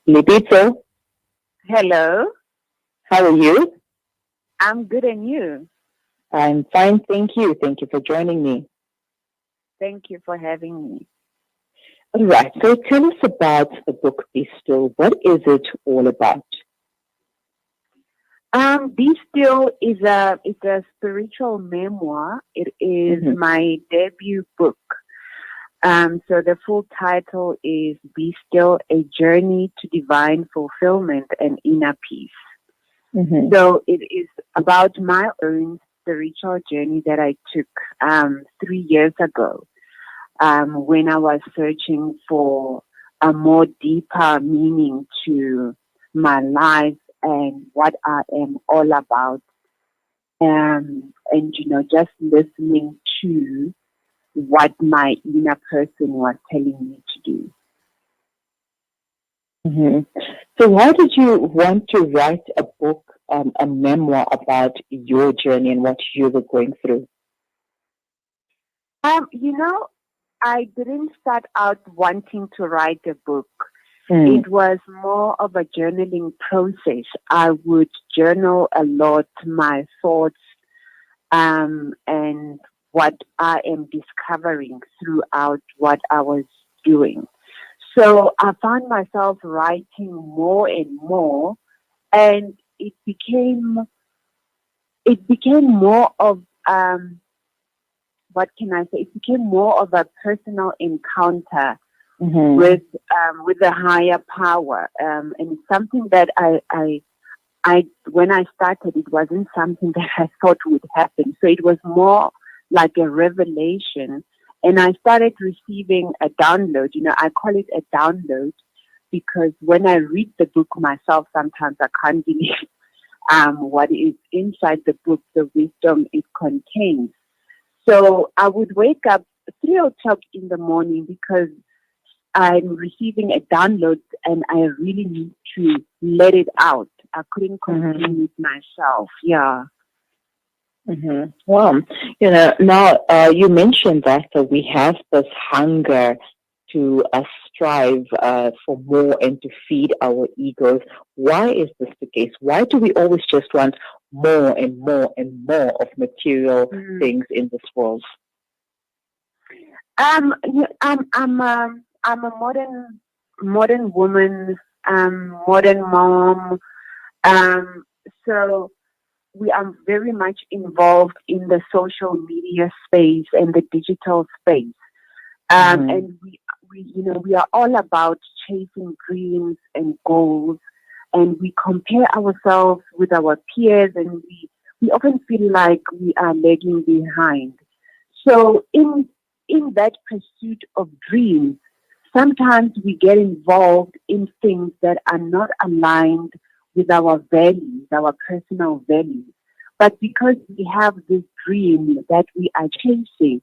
Lebitso, Hello, how are you? I'm good and you? I'm fine, thank you. Thank you for joining me. Thank you for having me. All right, so tell us about the book Be Still. What is it all about? Be Still is a spiritual memoir. It is Mm-hmm. my debut book. So the full title is Be Still, A Journey to Divine Fulfillment and Inner Peace. Mm-hmm. So it is about my own spiritual journey that I took 3 years ago when I was searching for a more deeper meaning to my life and what I am all about. And, just listening to what my inner person was telling me to do. Mm-hmm. So why did you want to write a book, a memoir about your journey and what you were going through? Um, you know, I didn't start out wanting to write a book. Mm. It was more of a journaling process. I would journal a lot my thoughts and what I am discovering throughout what I was doing. So I found myself writing more and more, and it became more of what can I say? It became more of a personal encounter Mm-hmm. with a higher power, and it's something that I when I started, it wasn't something that I thought would happen. So it was more like a revelation. And I started receiving a download. I call it a download because when I read the book myself, sometimes I can't believe what is inside the book, the wisdom it contains. So I would wake up 3 o'clock in the morning because I'm receiving a download and I really need to let it out. I couldn't Mm-hmm. contain it myself. Yeah. Mm-hmm. Well, now you mentioned that we have this hunger to strive for more and to feed our egos. Why is this the case? Why do we always just want more and more and more of material Mm. things in this world? I'm a modern woman, modern mom. Um, so we are very much involved in the social media space and the digital space. Mm-hmm. And we are all about chasing dreams and goals, and we compare ourselves with our peers, and we often feel like we are lagging behind. So in that pursuit of dreams, sometimes we get involved in things that are not aligned with our values, our personal values. But because we have this dream that we are chasing,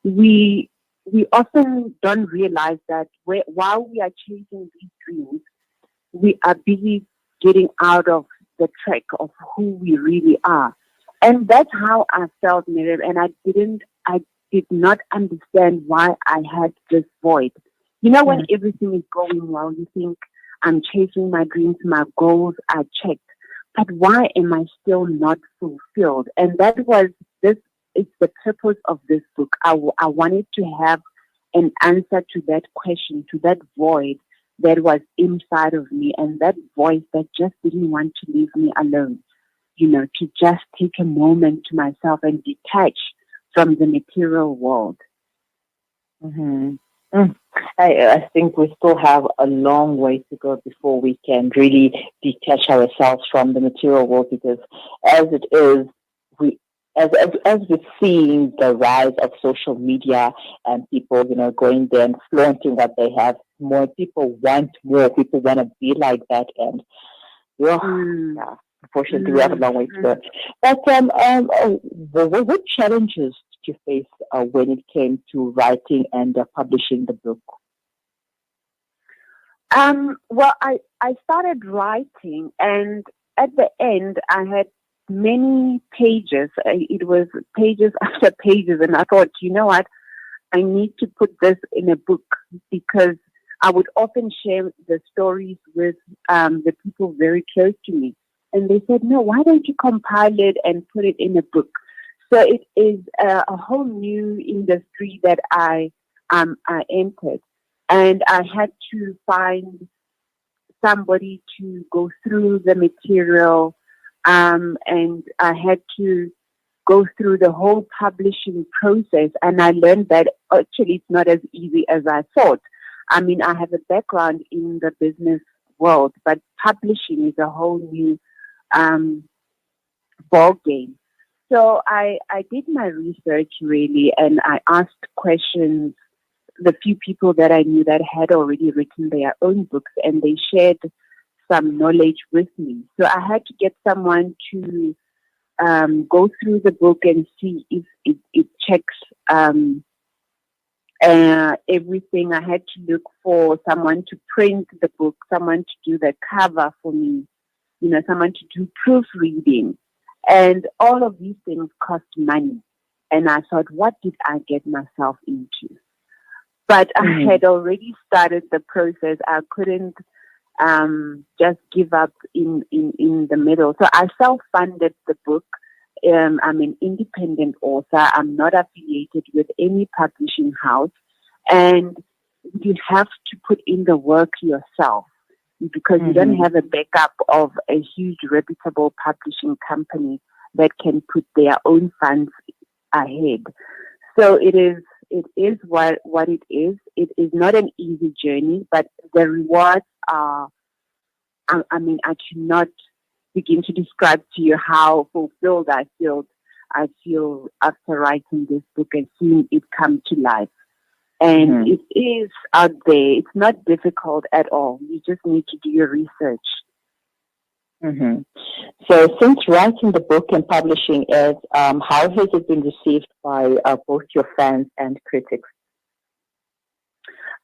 we we often don't realize that while we are chasing these dreams, we are busy getting out of the track of who we really are. And that's how I felt, Miriam. And I did not understand why I had this void. When everything is going well, you think I'm chasing my dreams, my goals are checked. But why am I still not fulfilled? And this is the purpose of this book. I wanted to have an answer to that question, to that void that was inside of me, and that voice that just didn't want to leave me alone, to just take a moment to myself and detach from the material world. Mm-hmm. Mm. I think we still have a long way to go before we can really detach ourselves from the material world because as it is, we as we're seeing the rise of social media and people, going there and flaunting what they have, more people want more. People want to be like that, and yeah, Mm, yeah, unfortunately, we have a mm, long way to go. mm. But what challenges did you face when it came to writing and publishing the book? Well, I started writing, and at the end, I had many pages. It was pages after pages, and I thought, you know what? I need to put this in a book, because I would often share the stories with the people very close to me. And they said, no, why don't you compile it and put it in a book? So it is a whole new industry that I entered. And I had to find somebody to go through the material, and I had to go through the whole publishing process. And I learned that actually it's not as easy as I thought. I mean, I have a background in the business world, but publishing is a whole new ball game. So I did my research really, and I asked questions the few people that I knew that had already written their own books, and they shared some knowledge with me. So I had to get someone to go through the book and see if it checks everything. I had to look for someone to print the book, someone to do the cover for me, someone to do proofreading. And all of these things cost money. And I thought, what did I get myself into? But I had already started the process. I couldn't just give up in the middle. So I self-funded the book. I'm an independent author. I'm not affiliated with any publishing house. And you have to put in the work yourself, because you don't have a backup of a huge reputable publishing company that can put their own funds ahead. So it is what it is. It is not an easy journey, but the rewards are, I cannot begin to describe to you how fulfilled I feel after writing this book and seeing it come to life. And it is out there. It's not difficult at all. You just need to do your research. So since writing the book and publishing it, how has it been received by both your fans and critics?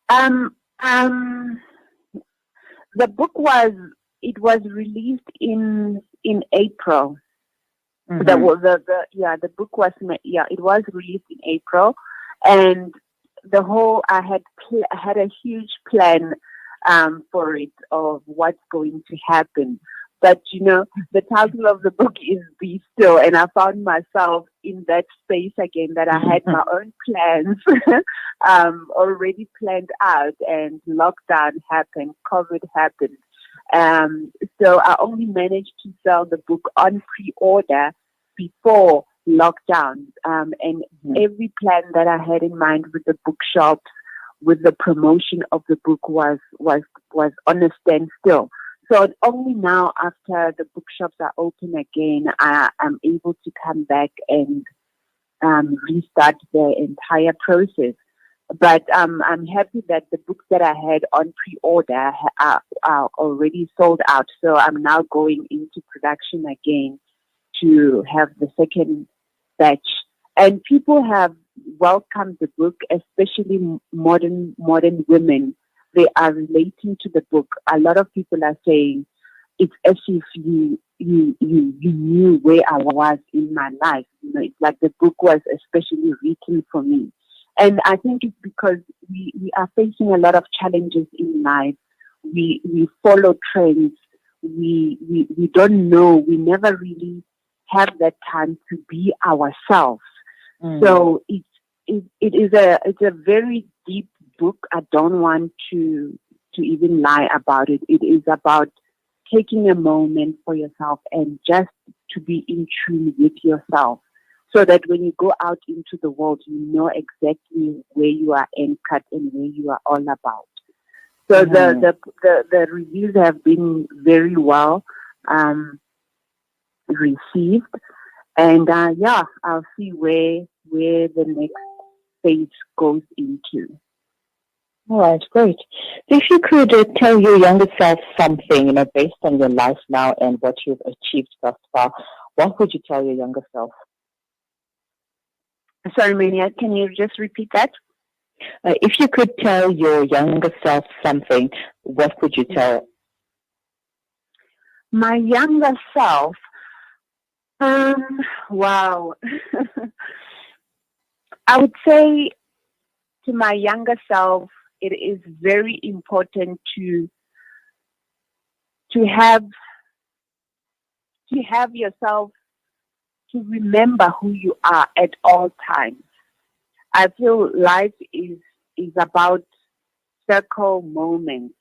The book was released in April. The book was it was released in April, and I had a huge plan for it, of what's going to happen. But the title of the book is Be Still, and I found myself in that space again, that I had my own plans already planned out, and lockdown happened, COVID happened. So I only managed to sell the book on pre-order before lockdown. And every plan that I had in mind with the bookshops, with the promotion of the book was on a standstill. So only now, after the bookshops are open again, I am able to come back and restart the entire process. But I'm happy that the books that I had on pre-order are already sold out. So I'm now going into production again to have the second batch. And people have welcomed the book, especially modern women. They are relating to the book. A lot of people are saying it's as if you knew where I was in my life. It's like the book was especially written for me. And I think it's because we are facing a lot of challenges in life. We follow trends. We don't know. We never really have that time to be ourselves. So it's a very deep book. I don't want to even lie about it. It is about taking a moment for yourself and just to be in tune with yourself, so that when you go out into the world, you know exactly where you are anchored and where you are all about. So the reviews have been very well received, and I'll see where the next phase goes into. All right, great. So if you could tell your younger self something, based on your life now and what you've achieved thus far, what would you tell your younger self? Sorry, Mania, can you just repeat that? If you could tell your younger self something, what would you tell? My younger self, Wow. I would say to my younger self, it is very important to have to have yourself to remember who you are at all times. I feel life is about circle moments.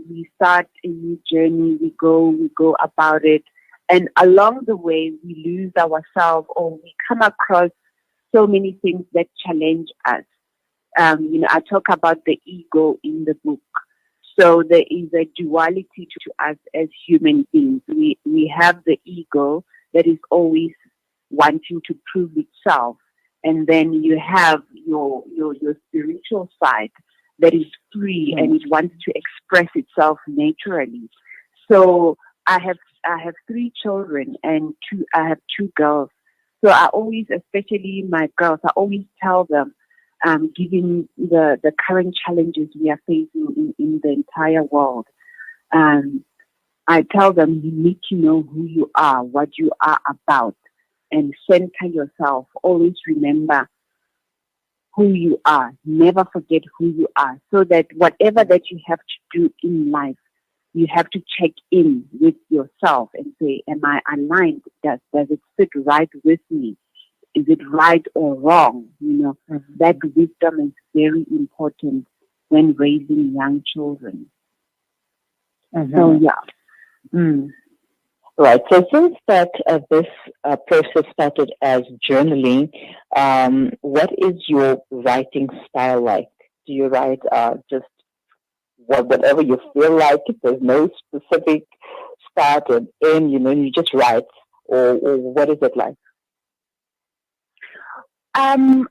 We start a new journey, we go about it, and along the way we lose ourselves or we come across so many things that challenge us. I talk about the ego in the book. So there is a duality to us as human beings. We have the ego that is always wanting to prove itself. And then you have your spiritual side that is free and it wants to express itself naturally. So I have three children and I have two girls. So I always, especially my girls, I always tell them, given the current challenges we are facing in the entire world, um, I tell them you need to know who you are, what you are about, and center yourself. Always remember who you are. Never forget who you are, so that whatever that you have to do in life, you have to check in with yourself and say, am I aligned? Does it fit right with me? Is it right or wrong? That wisdom is very important when raising young children. So, yeah. Right. So since that this process started as journaling, what is your writing style like? Do you write just whatever you feel like? There's no specific start and end. You just write, or what is it like? I'm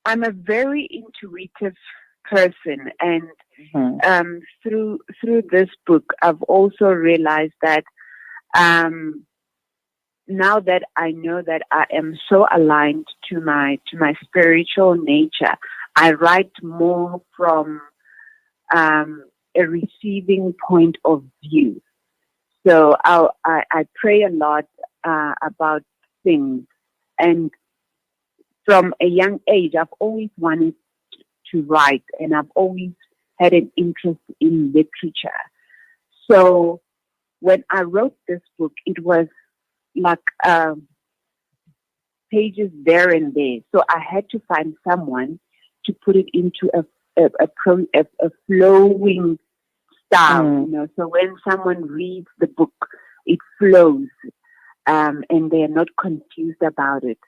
a very intuitive person, and through this book, I've also realized that now that I know that I am so aligned to my spiritual nature, I write more from a receiving point of view. So I pray a lot about things, and from a young age, I've always wanted to write, and I've always had an interest in literature. So when I wrote this book, it was like pages there and there. So I had to find someone to put it into a flowing style, So when someone reads the book, it flows, and they are not confused about it.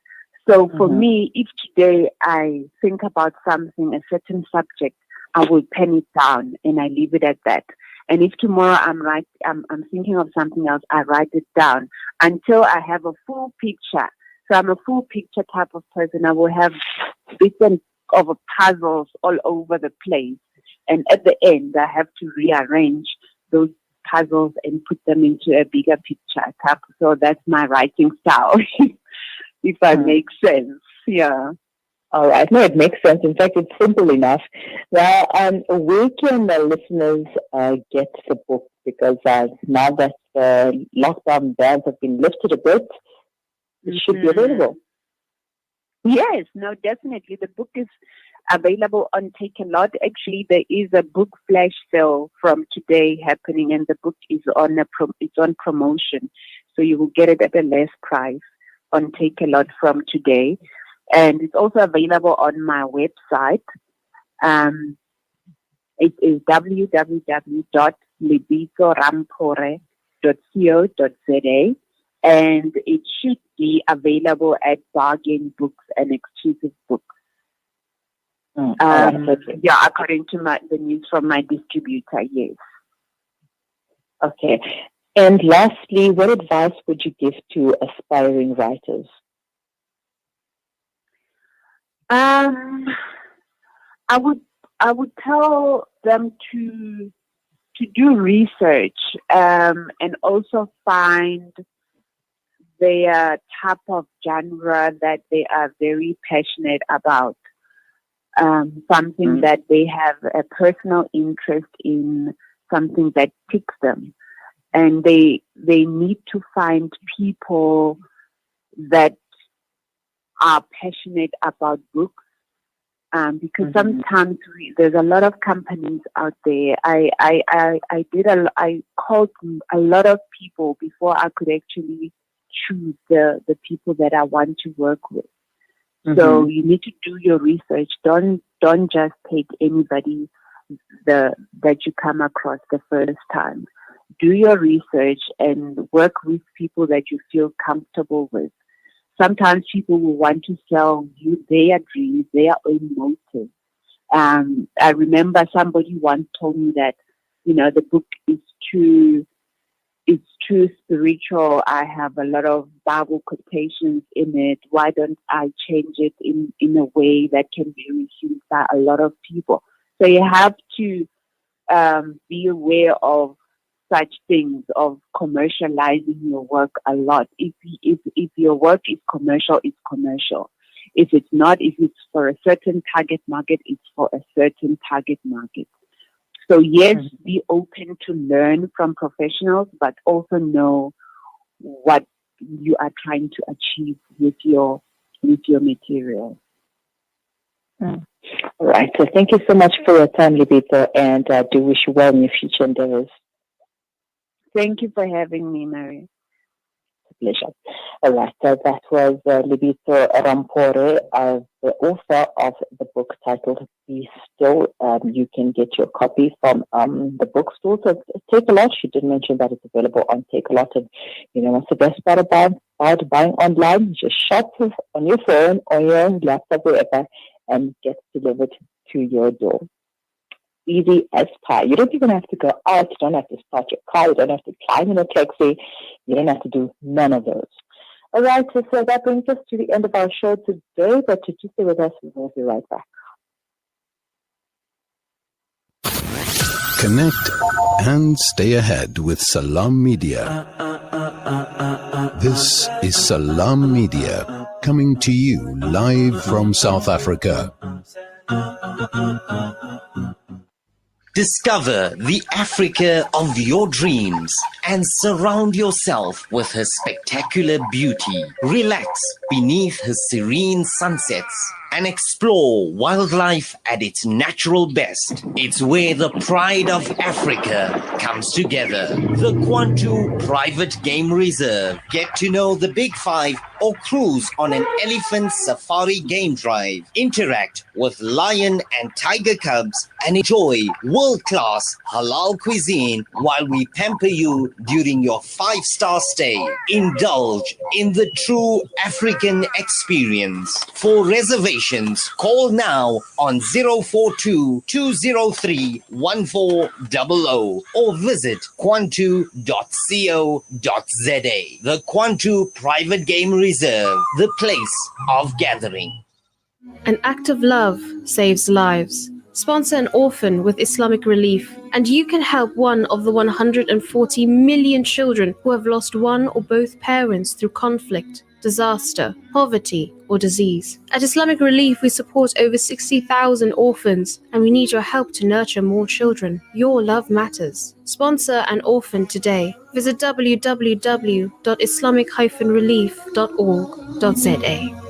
So for me, if today I think about something, a certain subject, I will pen it down and I leave it at that. And if tomorrow I'm thinking of something else, I write it down until I have a full picture. So I'm a full picture type of person. I will have bits of puzzles all over the place. And at the end, I have to rearrange those puzzles and put them into a bigger picture type. So that's my writing style, if that makes sense. Yeah. All right. No, it makes sense. In fact, it's simple enough. Well, where can the listeners get the book? Because now that the lockdown bans have been lifted a bit, it should be available. Yes, no, definitely. The book is available on Take a Lot. Actually, there is a book flash sale from today happening, and the book is on it's on promotion, so you will get it at a less price on Take a Lot from today. And it's also available on my website. It is www.lebitsoramphoro.co.za, and it should be available at Bargain Books and Exclusive Books. Yeah, according to the news from my distributor, yes. Okay. And lastly, what advice would you give to aspiring writers? I would tell them to do research, and also find their type of genre that they are very passionate about. Something that they have a personal interest in, something that ticks them. and they need to find people that are passionate about books, because sometimes there's a lot of companies out there. I called a lot of people before I could actually choose the people that I want to work with. So you need to do your research. Don't just take anybody that you come across the first time. Do your research and work with people that you feel comfortable with. Sometimes people will want to sell you their dreams, their own motives. I remember somebody once told me that, the book is too spiritual. I have a lot of Bible quotations in it. Why don't I change it in a way that can be received by a lot of people? So you have to be aware of such things, of commercializing your work a lot. If your work is commercial, it's commercial. If it's not, if it's for a certain target market, it's for a certain target market. So yes, be open to learn from professionals, but also know what you are trying to achieve with your material. All right. So thank you so much for your time, Lebitso, and I do wish you well in your future endeavors. Thank you for having me, Mary. Pleasure. All right, so that was Lebitso Ramphoro, the author of the book titled Be Still. You can get your copy from the bookstore. So Takealot, she did mention that it's available on Takealot. And what's the best part about buying online? You just shop on your phone or your laptop, wherever, and get delivered to your door. Easy as pie. You don't even have to go out. You don't have to start your car. You don't have to climb in a taxi. You don't have to do none of those. All right, so that brings us to the end of our show today. But to just stay with us, we'll be right back. Connect and stay ahead with Salam Media. This is Salam Media, coming to you live from South Africa. Discover the Africa of your dreams and surround yourself with her spectacular beauty. Relax beneath her serene sunsets and explore wildlife at its natural best. It's where the pride of Africa comes together. The Kwantu Private Game Reserve. Get to know the Big Five or cruise on an elephant safari game drive. Interact with lion and tiger cubs and enjoy world-class halal cuisine while we pamper you during your 5-star stay. Indulge in the true African experience. For reservations, call now on 042-203-1400 or visit kwantu.co.za. The Kwantu Private Game Reserve, the place of gathering. An act of love saves lives. Sponsor an orphan with Islamic Relief, and you can help one of the 140 million children who have lost one or both parents through conflict, disaster, poverty, or disease. At Islamic Relief, we support over 60,000 orphans, and we need your help to nurture more children. Your love matters. Sponsor an orphan today. Visit www.islamic-relief.org.za.